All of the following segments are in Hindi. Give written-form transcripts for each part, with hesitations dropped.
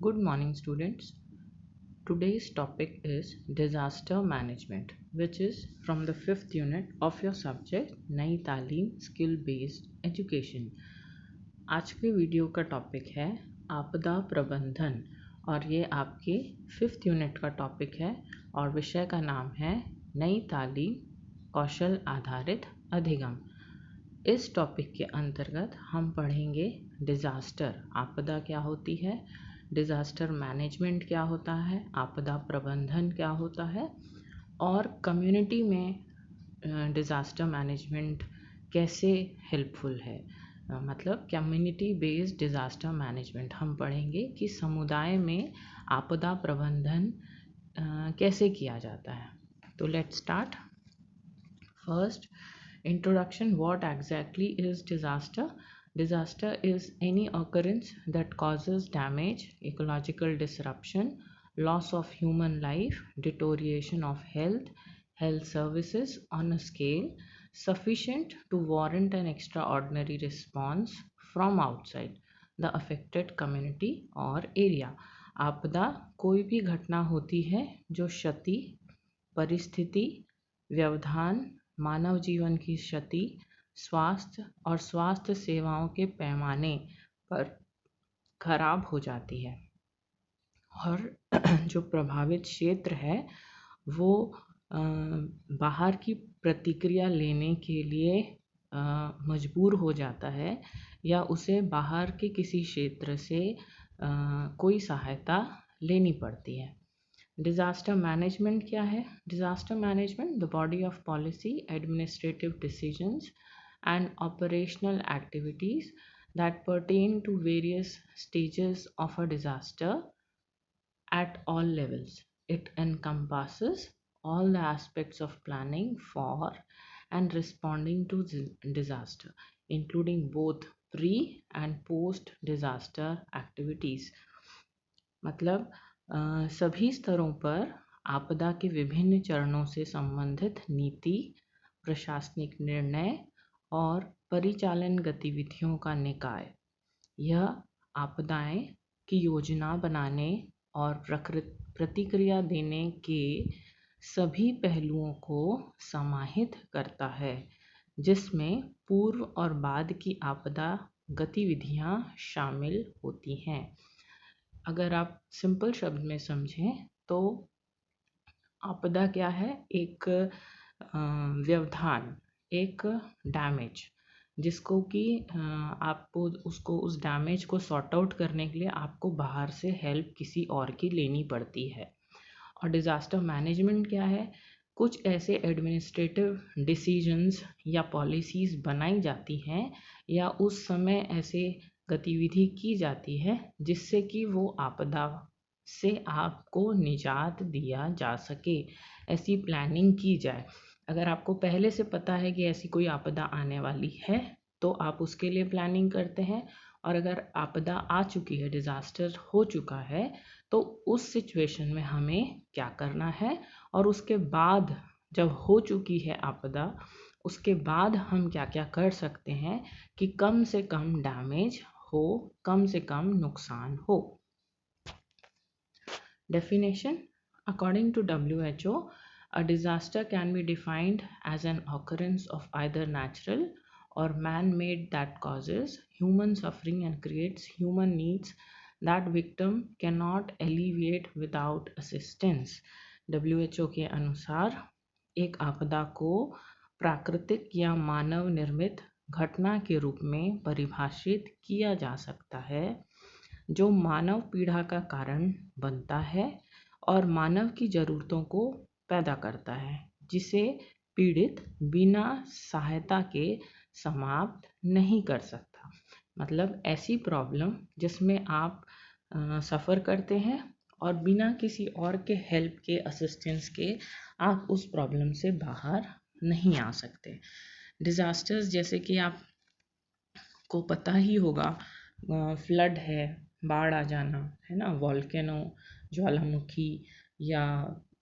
Good morning, students. Today's topic is disaster management, which is from the fifth unit of your subject नई तालीम स्किल बेस्ड एजुकेशन। आज के वीडियो का टॉपिक है आपदा प्रबंधन और ये आपके फिफ्थ यूनिट का टॉपिक है और विषय का नाम है नई तालीम कौशल आधारित अधिगम। इस टॉपिक के अंतर्गत हम पढ़ेंगे डिज़ास्टर, आपदा क्या होती है, डिज़ास्टर मैनेजमेंट क्या होता है, आपदा प्रबंधन क्या होता है और कम्युनिटी में डिज़ास्टर मैनेजमेंट कैसे हेल्पफुल है। मतलब कम्युनिटी बेस्ड डिज़ास्टर मैनेजमेंट हम पढ़ेंगे कि समुदाय में आपदा प्रबंधन कैसे किया जाता है। तो let's start. First, introduction. What exactly is disaster? Disaster is any occurrence that causes damage, ecological disruption, loss of human life, deterioration of health services on a scale sufficient to warrant an extraordinary response from outside the affected community or area. आपदा कोई भी घटना होती है जो क्षति, परिस्थिति, व्यवधान, मानव जीवन की क्षति, स्वास्थ्य और स्वास्थ्य सेवाओं के पैमाने पर खराब हो जाती है और जो प्रभावित क्षेत्र है वो बाहर की प्रतिक्रिया लेने के लिए मजबूर हो जाता है या उसे बाहर के किसी क्षेत्र से कोई सहायता लेनी पड़ती है। डिज़ास्टर मैनेजमेंट क्या है? Disaster management the body of policy, administrative decisions and operational activities that pertain to various stages of a disaster at all levels. It encompasses all the aspects of planning for and responding to disaster, including both pre and post disaster activities. मतलब सभी स्तरों पर आपदा के विभिन्न चरणों से संबंधित नीति, प्रशासनिक निर्णय और परिचालन गतिविधियों का निकाय। यह आपदाएं की योजना बनाने और प्रतिक्रिया देने के सभी पहलुओं को समाहित करता है, जिसमें पूर्व और बाद की आपदा गतिविधियां शामिल होती हैं। अगर आप सिंपल शब्द में समझें तो आपदा क्या है? एक व्यवधान, एक डैमेज, जिसको कि आपको उस डैमेज को सॉर्ट आउट करने के लिए आपको बाहर से हेल्प किसी और की लेनी पड़ती है। और डिज़ास्टर मैनेजमेंट क्या है? कुछ ऐसे एडमिनिस्ट्रेटिव डिसीजंस या पॉलिसीज़ बनाई जाती हैं या उस समय ऐसे गतिविधि की जाती है जिससे कि वो आपदा से आपको निजात दिया जा सके, ऐसी प्लानिंग की जाए। अगर आपको पहले से पता है कि ऐसी कोई आपदा आने वाली है तो आप उसके लिए प्लानिंग करते हैं, और अगर आपदा आ चुकी है, डिज़ास्टर हो चुका है, तो उस सिचुएशन में हमें क्या करना है और उसके बाद जब हो चुकी है आपदा, उसके बाद हम क्या क्या कर सकते हैं कि कम से कम डैमेज हो, कम से कम नुकसान हो। Definition: according to WHO, a disaster can be defined as an occurrence of either natural or man-made that causes human suffering and creates human needs that victim cannot alleviate without assistance. WHO के अनुसार एक आपदा को प्राकृतिक या मानव निर्मित घटना के रूप में परिभाषित किया जा सकता है जो मानव पीड़ा का कारण बनता है और मानव की ज़रूरतों को पैदा करता है, जिसे पीड़ित बिना सहायता के समाप्त नहीं कर सकता। मतलब ऐसी प्रॉब्लम जिसमें आप सफ़र करते हैं और बिना किसी और के हेल्प के, असिस्टेंस के आप उस प्रॉब्लम से बाहर नहीं आ सकते। डिज़ास्टर्स जैसे कि आपको पता ही होगा, फ्लड है, बाढ़ आ जाना है ना, वॉल्केनो, ज्वालामुखी, या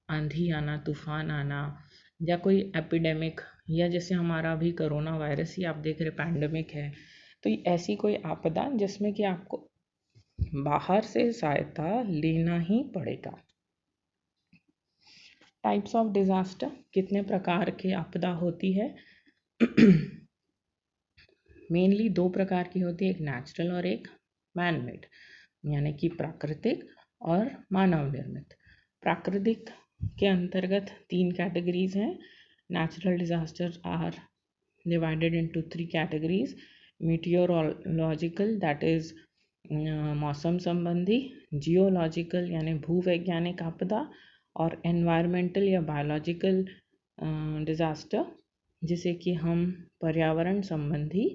आंधी आना, तूफान आना, या कोई एपिडेमिक, या जैसे हमारा अभी कोरोना वायरस ही आप देख रहे पैंडेमिक है। तो ऐसी कोई आपदा जिसमें कि आपको बाहर से सहायता लेना ही पड़ेगा। टाइप्स ऑफ डिजास्टर, कितने प्रकार की आपदा होती है? मेनली 2 प्रकार की होती है, एक नेचुरल और एक मैन मेड, यानी कि प्राकृतिक और मानव निर्मित। प्राकृतिक के अंतर्गत 3 कैटेगरीज हैं। Natural disaster are divided into 3 categories: meteorological, that is मौसम संबंधी; जियोलॉजिकल यानी भूवैज्ञानिक आपदा; और एनवायरमेंटल या बायोलॉजिकल डिजास्टर, जिसे कि हम पर्यावरण संबंधी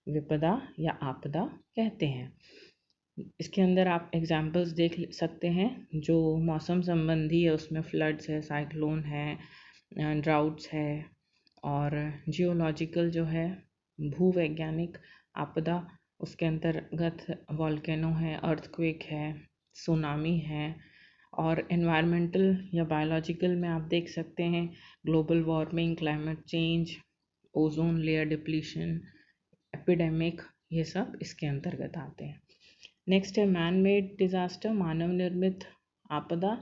विपदा या आपदा कहते हैं। इसके अंदर आप एग्जाम्पल्स देख सकते हैं। जो मौसम संबंधी है उसमें फ्लड्स है, साइक्लोन है, ड्राउट्स है। और जियोलॉजिकल जो है भूवैज्ञानिक आपदा, उसके अंतर्गत वॉल्केनो है, अर्थक्वेक है, सुनामी है। और एनवायरमेंटल या बायोलॉजिकल में आप देख सकते हैं global warming, climate change, ozone layer depletion, epidemic, ये सब इसके अंतर्गत आते हैं। नेक्स्ट है मैन मेड डिजास्टर, मानव निर्मित आपदा।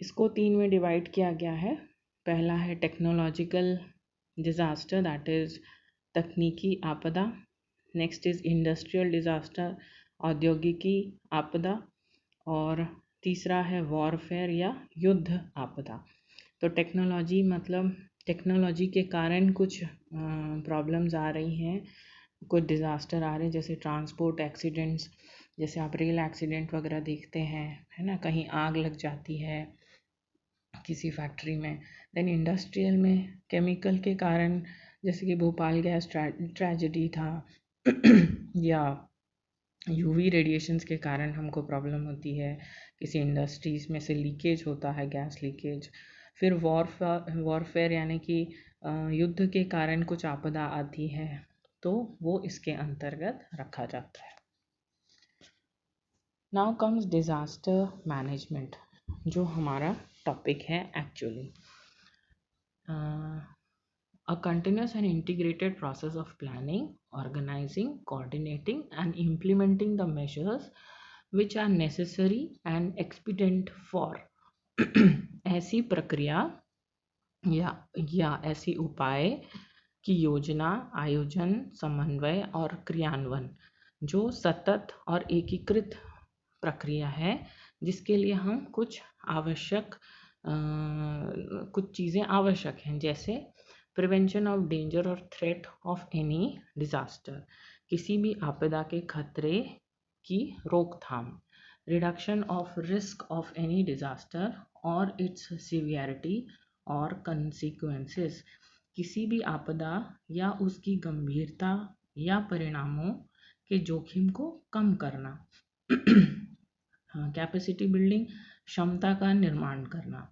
इसको 3 में डिवाइड किया गया है। पहला है टेक्नोलॉजिकल डिजास्टर, दैट इज तकनीकी आपदा। नेक्स्ट इज इंडस्ट्रियल डिजास्टर, औद्योगिकी आपदा। और तीसरा है वॉरफेयर या युद्ध आपदा। तो टेक्नोलॉजी मतलब टेक्नोलॉजी के कारण कुछ प्रॉब्लम्स आ रही हैं, कुछ डिज़ास्टर आ रहे हैं, जैसे ट्रांसपोर्ट एक्सीडेंट्स, जैसे आप रेल एक्सीडेंट वगैरह देखते हैं, है ना, कहीं आग लग जाती है किसी फैक्ट्री में। देन इंडस्ट्रियल में केमिकल के कारण, जैसे कि भोपाल गैस ट्रेजेडी था या यूवी रेडिएशंस के कारण हमको प्रॉब्लम होती है, किसी इंडस्ट्रीज़ में से लीकेज होता है, गैस लीकेज। फिर वॉरफेयर यानी कि युद्ध के कारण कुछ आपदा आती है, तो वो इसके अंतर्गत रखा जाता है। नाउ कम्स डिज़ास्टर मैनेजमेंट, जो हमारा टॉपिक है actually. A continuous and integrated process of planning, organizing, coordinating and implementing the measures which are necessary and expedient for ऐसी प्रक्रिया या ऐसी उपाय की योजना, आयोजन, समन्वय और क्रियान्वयन, जो सतत और एकीकृत प्रक्रिया है, जिसके लिए हम कुछ चीज़ें आवश्यक हैं, जैसे प्रिवेंशन ऑफ डेंजर और थ्रेट ऑफ एनी डिज़ास्टर, किसी भी आपदा के खतरे की रोकथाम; reduction of risk of any disaster और इट्स सीवियरिटी और कंसिक्वेंसेस, किसी भी आपदा या उसकी गंभीरता या परिणामों के जोखिम को कम करना। कैपेसिटी बिल्डिंग, क्षमता का निर्माण करना।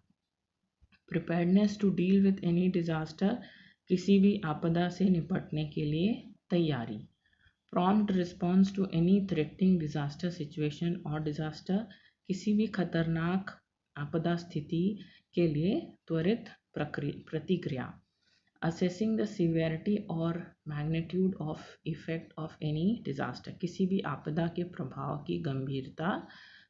Preparedness to deal with any disaster, किसी भी आपदा से निपटने के लिए तैयारी। Prompt response to any threatening disaster situation और डिज़ास्टर, किसी भी खतरनाक आपदा स्थिति के लिए त्वरित प्रतिक्रिया। असेसिंग द सीवियरिटी और magnitude of effect of any disaster, किसी भी आपदा के प्रभाव की गंभीरता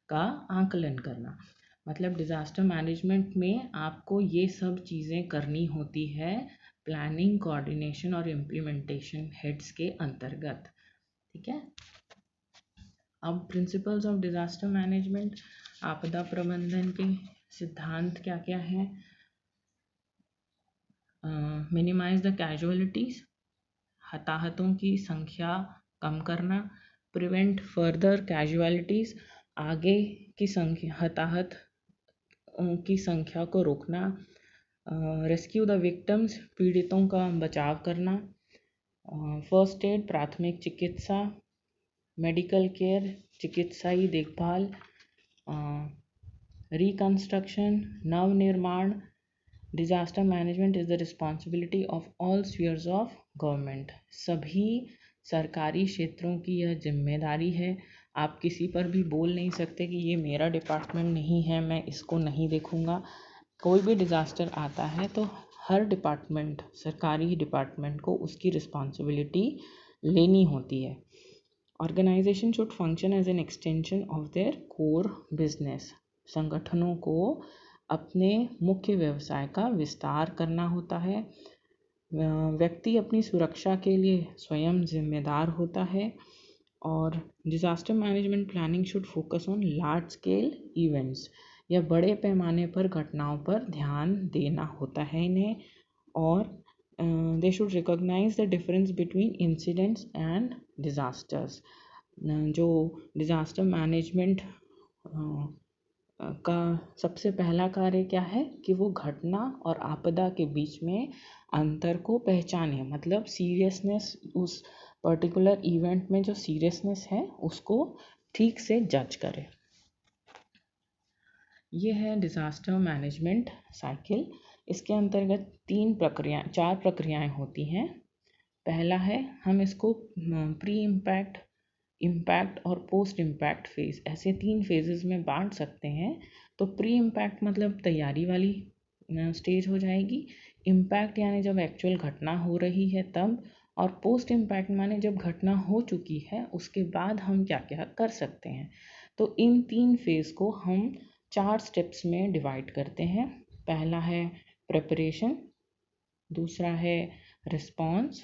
का आकलन करना। मतलब डिज़ास्टर मैनेजमेंट में आपको ये सब चीज़ें करनी होती है प्लानिंग, कोऑर्डिनेशन और इम्प्लीमेंटेशन हेड्स के अंतर्गत। ठीक है। अब प्रिंसिपल्स ऑफ डिज़ास्टर मैनेजमेंट, आपदा प्रबंधन के सिद्धांत क्या क्या हैं? मिनिमाइज द कैजुअलिटीज, हताहतों की संख्या कम करना। प्रिवेंट फर्दर कैजुअलिटीज, आगे की संख्या हताहत की संख्या को रोकना। रेस्क्यू द विक्टिम्स, पीड़ितों का बचाव करना। फर्स्ट एड, प्राथमिक चिकित्सा। मेडिकल केयर, चिकित्साई देखभाल। Reconstruction, Navnirman. Disaster management is the responsibility of all spheres of government, सभी सरकारी क्षेत्रों की यह जिम्मेदारी है। आप किसी पर भी बोल नहीं सकते कि ये मेरा डिपार्टमेंट नहीं है, मैं इसको नहीं देखूँगा। कोई भी डिज़ास्टर आता है तो हर डिपार्टमेंट, सरकारी डिपार्टमेंट को उसकी रिस्पॉन्सिबिलिटी लेनी होती है। Organisation should function as an extension of their core business. संगठनों को अपने मुख्य व्यवसाय का विस्तार करना होता है। व्यक्ति अपनी सुरक्षा के लिए स्वयं जिम्मेदार होता है। और disaster management planning should focus on large scale events, या बड़े पैमाने पर घटनाओं पर ध्यान देना होता है इन्हें। और they should recognise the difference between incidents and disasters. जो डिज़ास्टर मैनेजमेंट का सबसे पहला कार्य क्या है कि वो घटना और आपदा के बीच में अंतर को पहचाने, मतलब सीरियसनेस, उस पर्टिकुलर इवेंट में जो सीरियसनेस है उसको ठीक से जज करे। ये है डिज़ास्टर मैनेजमेंट साइकिल। इसके अंतर्गत चार प्रक्रियाएं होती हैं। पहला है, हम इसको प्री इम्पैक्ट, इम्पैक्ट और पोस्ट इम्पैक्ट फेज़, ऐसे 3 फेजेस में बांट सकते हैं। तो प्री इम्पैक्ट मतलब तैयारी वाली स्टेज हो जाएगी। इम्पैक्ट यानी जब एक्चुअल घटना हो रही है तब। और पोस्ट इम्पैक्ट माने जब घटना हो चुकी है उसके बाद हम क्या क्या कर सकते हैं। तो इन 3 फेज़ को हम 4 स्टेप्स में डिवाइड करते हैं। पहला है प्रिपरेशन, दूसरा है रिस्पॉन्स।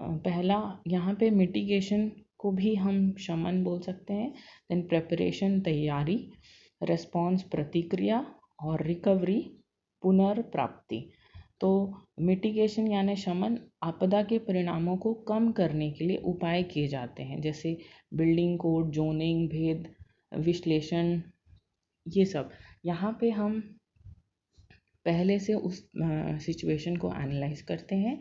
पहला यहाँ पे मिटिगेशन को भी हम शमन बोल सकते हैं। देन प्रेपरेशन तैयारी, रिस्पॉन्स प्रतिक्रिया, और रिकवरी पुनर्प्राप्ति। तो मिटिगेशन यानी शमन, आपदा के परिणामों को कम करने के लिए उपाय किए जाते हैं, जैसे बिल्डिंग कोड, जोनिंग, भेद विश्लेषण, ये सब। यहाँ पे हम पहले से उस सिचुएशन को एनालाइज करते हैं।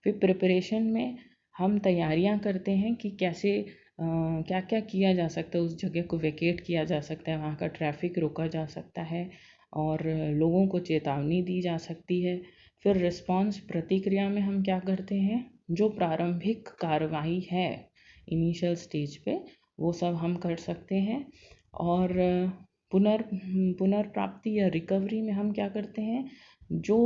फिर प्रिपरेशन में हम तैयारियां करते हैं कि कैसे क्या क्या किया जा सकता है, उस जगह को वैकेट किया जा सकता है, वहाँ का ट्रैफिक रोका जा सकता है और लोगों को चेतावनी दी जा सकती है। फिर रिस्पॉन्स प्रतिक्रिया में हम क्या करते हैं, जो प्रारंभिक कार्रवाई है इनिशियल स्टेज पे वो सब हम कर सकते हैं। और पुनर्प्राप्ति या रिकवरी में हम क्या करते हैं, जो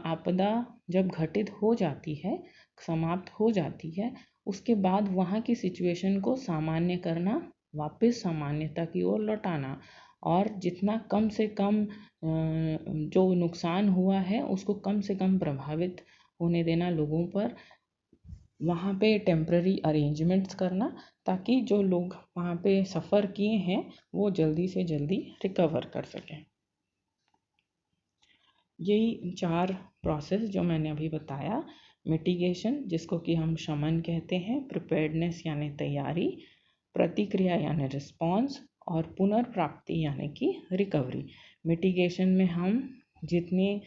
आपदा जब घटित हो जाती है, समाप्त हो जाती है, उसके बाद वहाँ की सिचुएशन को सामान्य करना, वापस सामान्यता की ओर लौटाना, और जितना कम से कम जो नुकसान हुआ है उसको कम से कम प्रभावित होने देना लोगों पर। वहाँ पे टेम्प्ररी अरेंजमेंट्स करना ताकि जो लोग वहाँ पे सफ़र किए हैं वो जल्दी से जल्दी रिकवर कर सकें। यही 4 प्रोसेस जो मैंने अभी बताया, मिटिगेशन जिसको कि हम शमन कहते हैं, प्रिपेयर्डनेस यानी तैयारी, प्रतिक्रिया यानी रिस्पॉन्स, और पुनर्प्राप्ति यानी कि रिकवरी। मिटिगेशन में हम जितने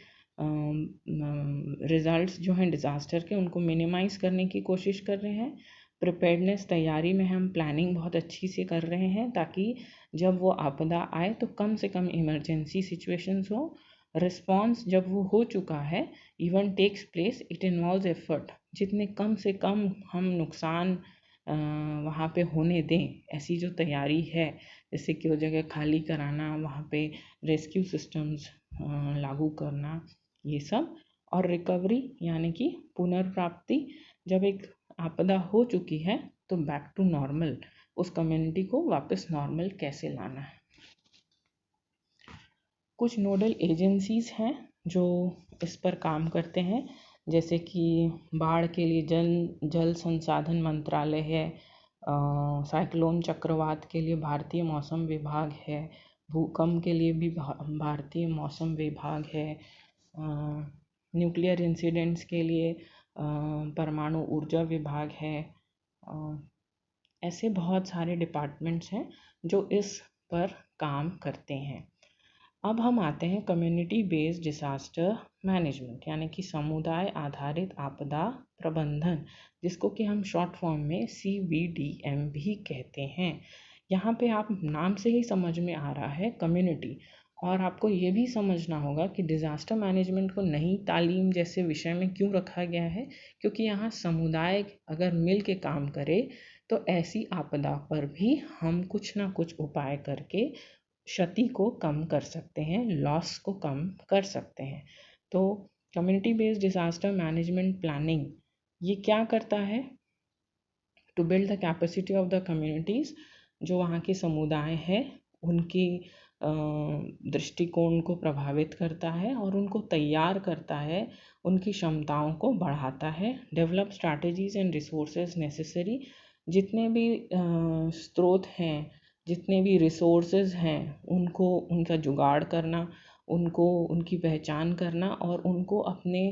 रिजल्ट्स जो हैं डिज़ास्टर के उनको मिनिमाइज़ करने की कोशिश कर रहे हैं। प्रिपेयर्डनेस तैयारी में हम प्लानिंग बहुत अच्छी से कर रहे हैं ताकि जब वो आपदा आए तो कम से कम इमरजेंसी सिचुएशंस हो। रिस्पॉन्स जब वो हो चुका है, event takes place, it involves effort, जितने कम से कम हम नुकसान वहाँ पे होने दें, ऐसी जो तैयारी है, जैसे कि वो जगह खाली कराना, वहाँ पे रेस्क्यू सिस्टम्स लागू करना, ये सब। और रिकवरी यानी कि पुनर्प्राप्ति, जब एक आपदा हो चुकी है तो बैक टू नॉर्मल, उस कम्युनिटी को वापस नॉर्मल कैसे लाना है। कुछ नोडल एजेंसीज हैं जो इस पर काम करते हैं, जैसे कि बाढ़ के लिए जल संसाधन मंत्रालय है, साइक्लोन चक्रवात के लिए भारतीय मौसम विभाग है, भूकंप के लिए भी भारतीय मौसम विभाग है, न्यूक्लियर इंसिडेंट्स के लिए परमाणु ऊर्जा विभाग है। ऐसे बहुत सारे डिपार्टमेंट्स हैं जो इस पर काम करते हैं। अब हम आते हैं कम्युनिटी बेस्ड डिज़ास्टर मैनेजमेंट यानी कि समुदाय आधारित आपदा प्रबंधन, जिसको कि हम शॉर्ट फॉर्म में CBDM भी कहते हैं। यहाँ पे आप नाम से ही समझ में आ रहा है कम्युनिटी, और आपको ये भी समझना होगा कि डिज़ास्टर मैनेजमेंट को नई तालीम जैसे विषय में क्यों रखा गया है, क्योंकि यहाँ समुदाय अगर मिल के काम करे तो ऐसी आपदा पर भी हम कुछ ना कुछ उपाय करके क्षति को कम कर सकते हैं, लॉस को कम कर सकते हैं। तो community based disaster management planning ये क्या करता है to build the capacity of the communities, जो वहाँ के समुदाय हैं उनकी दृष्टिकोण को प्रभावित करता है और उनको तैयार करता है, उनकी क्षमताओं को बढ़ाता है। Develop strategies and resources necessary, जितने भी स्रोत हैं, जितने भी रिसोर्सेज हैं, उनको उनका जुगाड़ करना, उनको उनकी पहचान करना और उनको अपने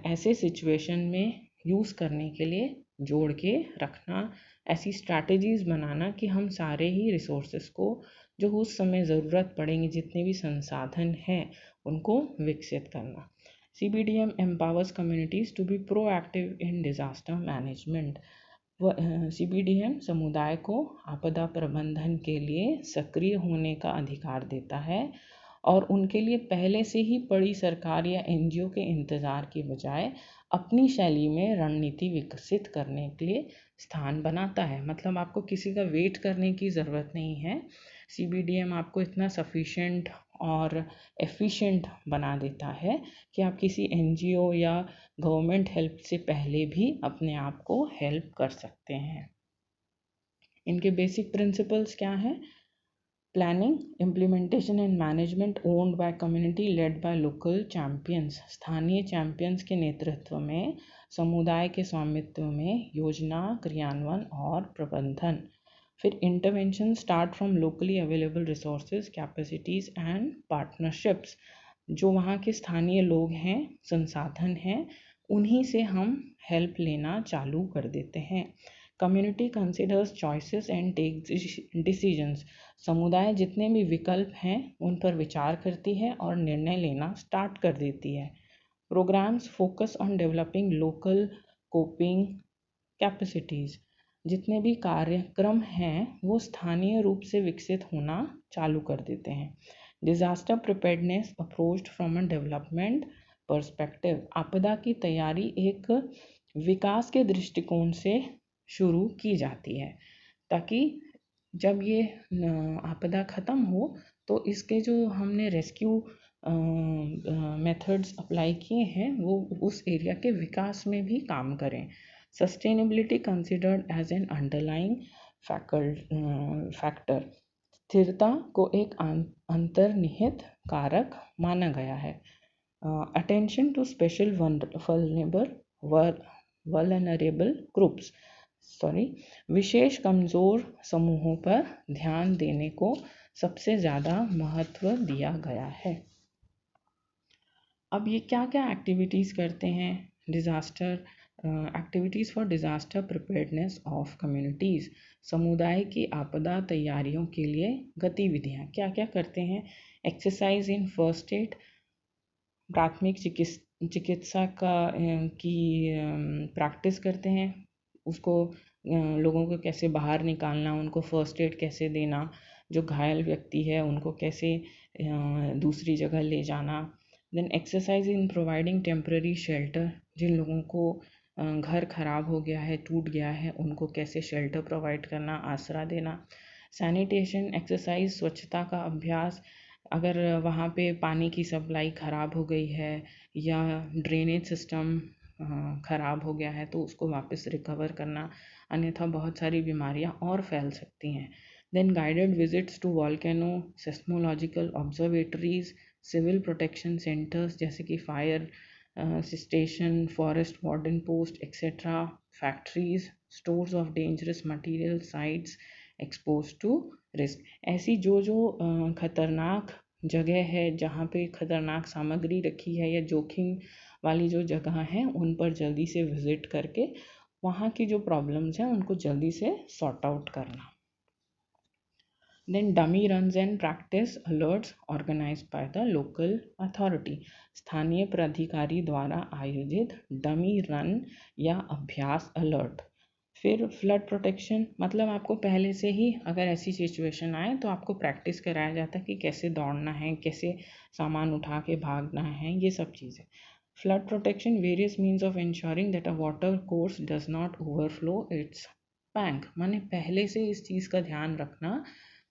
ऐसे सिचुएशन में यूज़ करने के लिए जोड़ के रखना। ऐसी स्ट्रैटेजीज़ बनाना कि हम सारे ही रिसोर्सेज को जो उस समय ज़रूरत पड़ेंगे, जितने भी संसाधन हैं, उनको विकसित करना। CBDM empowers communities to be proactive in disaster management. CBDM समुदाय को आपदा प्रबंधन के लिए सक्रिय होने का अधिकार देता है और उनके लिए पहले से ही बड़ी सरकार या NGO के इंतज़ार की बजाय अपनी शैली में रणनीति विकसित करने के लिए स्थान बनाता है। मतलब आपको किसी का वेट करने की ज़रूरत नहीं है। CBDM आपको इतना सफिशेंट और एफिशिएंट बना देता है कि आप किसी NGO या गवर्नमेंट हेल्प से पहले भी अपने आप को हेल्प कर सकते हैं। इनके बेसिक प्रिंसिपल्स क्या हैं? Planning, implementation and management owned by community, led by local champions. स्थानीय चैम्पियंस के नेतृत्व में, समुदाय के स्वामित्व में योजना क्रियान्वयन और प्रबंधन। फिर intervention start from locally available resources, capacities and partnerships. जो वहाँ के स्थानीय लोग हैं, संसाधन हैं, उन्हीं से हम हेल्प लेना चालू कर देते हैं। Community considers choices and take decisions. समुदाय जितने भी विकल्प हैं उन पर विचार करती है और निर्णय लेना स्टार्ट कर देती है। Programmes focus on developing local coping capacities. जितने भी कार्यक्रम हैं वो स्थानीय रूप से विकसित होना चालू कर देते हैं। Disaster preparedness approached from a development perspective. आपदा की तैयारी एक विकास के दृष्टिकोण से शुरू की जाती है ताकि जब ये आपदा ख़त्म हो तो इसके जो हमने रेस्क्यू मेथड्स अप्लाई किए हैं वो उस एरिया के विकास में भी काम करें। Sustainability considered as an underlying factor. स्थिरता को एक अंतर्निहित कारक माना गया है। Attention to special vulnerable groups, विशेष कमज़ोर समूहों पर ध्यान देने को सबसे ज़्यादा महत्व दिया गया है। अब ये क्या क्या एक्टिविटीज़ करते हैं? Disaster activities for disaster preparedness of communities. समुदाय की आपदा तैयारियों के लिए गतिविधियाँ क्या क्या करते हैं? एक्सरसाइज इन फर्स्ट एड, प्राथमिक चिकित्सा की प्रैक्टिस करते हैं। उसको लोगों को कैसे बाहर निकालना, उनको फर्स्ट एड कैसे देना, जो घायल व्यक्ति है उनको कैसे दूसरी जगह ले जाना। Then exercise in providing temporary shelter. जिन लोगों को घर ख़राब हो गया है, टूट गया है, उनको कैसे शेल्टर प्रोवाइड करना, आसरा देना। सैनिटेशन एक्सरसाइज, स्वच्छता का अभ्यास। अगर वहाँ पे पानी की सप्लाई ख़राब हो गई है या ड्रेनेज सिस्टम ख़राब हो गया है तो उसको वापस रिकवर करना, अन्यथा बहुत सारी बीमारियाँ और फैल सकती हैं। Then guided visits to volcano, seismological observatories, civil protection centres जैसे कि fire station, forest warden post etcetera, factories, stores of dangerous material, sites expose to risk. ऐसी जो खतरनाक जगह है जहाँ पे खतरनाक सामग्री रखी है या जोखिम वाली जो जगह हैं उन पर जल्दी से विज़िट करके वहाँ की जो प्रॉब्लम्स हैं उनको जल्दी से सॉर्ट आउट करना। Then dummy runs and practice alerts organised by the local authority. स्थानीय प्राधिकारी द्वारा आयोजित डमी रन या अभ्यास अलर्ट। फिर फ्लड प्रोटेक्शन, मतलब आपको पहले से ही अगर ऐसी सिचुएशन आए तो आपको प्रैक्टिस कराया जाता है कि कैसे दौड़ना है, कैसे सामान उठा के भागना है, ये सब चीज़ें। Flood protection, various means of ensuring that a water course does not overflow it's bank. माने पहले से इस चीज़ का ध्यान रखना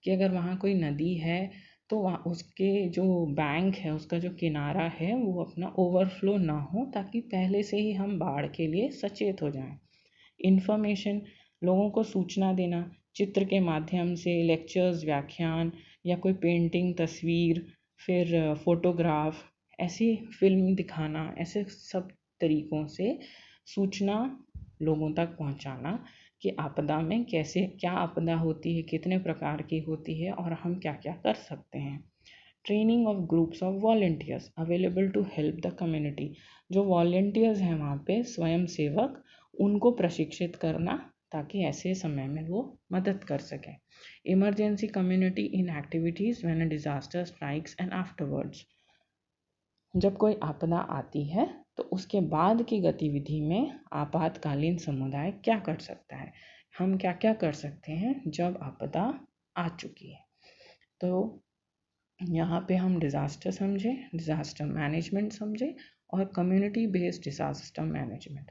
कि अगर वहाँ कोई नदी है तो वहाँ उसके जो बैंक है, उसका जो किनारा है वो अपना ओवरफ्लो ना हो, ताकि पहले से ही हम बाढ़ के लिए सचेत हो जाएं। इंफॉर्मेशन, लोगों को सूचना देना, चित्र के माध्यम से, लेक्चर्स, व्याख्यान या कोई पेंटिंग, तस्वीर, फिर फोटोग्राफ, ऐसी फिल्म दिखाना, ऐसे सब तरीक़ों से सूचना लोगों तक पहुंचाना कि आपदा में कैसे, क्या आपदा होती है, कितने प्रकार की होती है और हम क्या क्या कर सकते हैं। Training of groups of volunteers available to help the community, जो वॉलेंटियर्स हैं वहाँ पे स्वयं सेवक, उनको प्रशिक्षित करना ताकि ऐसे समय में वो मदद कर सकें। Emergency community in activities when a disaster strikes and afterwards, जब कोई आपदा आती है तो उसके बाद की गतिविधि में आपातकालीन समुदाय क्या कर सकता है, हम क्या क्या कर सकते हैं जब आपदा आ चुकी है। तो यहाँ पे हम डिज़ास्टर समझे, डिज़ास्टर मैनेजमेंट समझे और कम्युनिटी बेस्ड डिज़ास्टर मैनेजमेंट,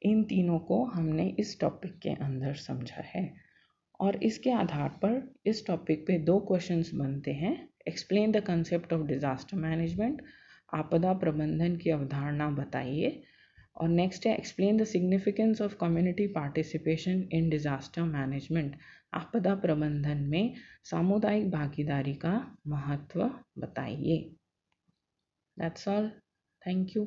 इन तीनों को हमने इस टॉपिक के अंदर समझा है। और इसके आधार पर इस टॉपिक पे 2 क्वेश्चंस बनते हैं। Explain the concept of disaster management, आपदा प्रबंधन की अवधारणा बताइए। और नेक्स्ट है explain the significance of community participation in disaster management, आपदा प्रबंधन में सामुदायिक भागीदारी का महत्व बताइए। That's all, thank you.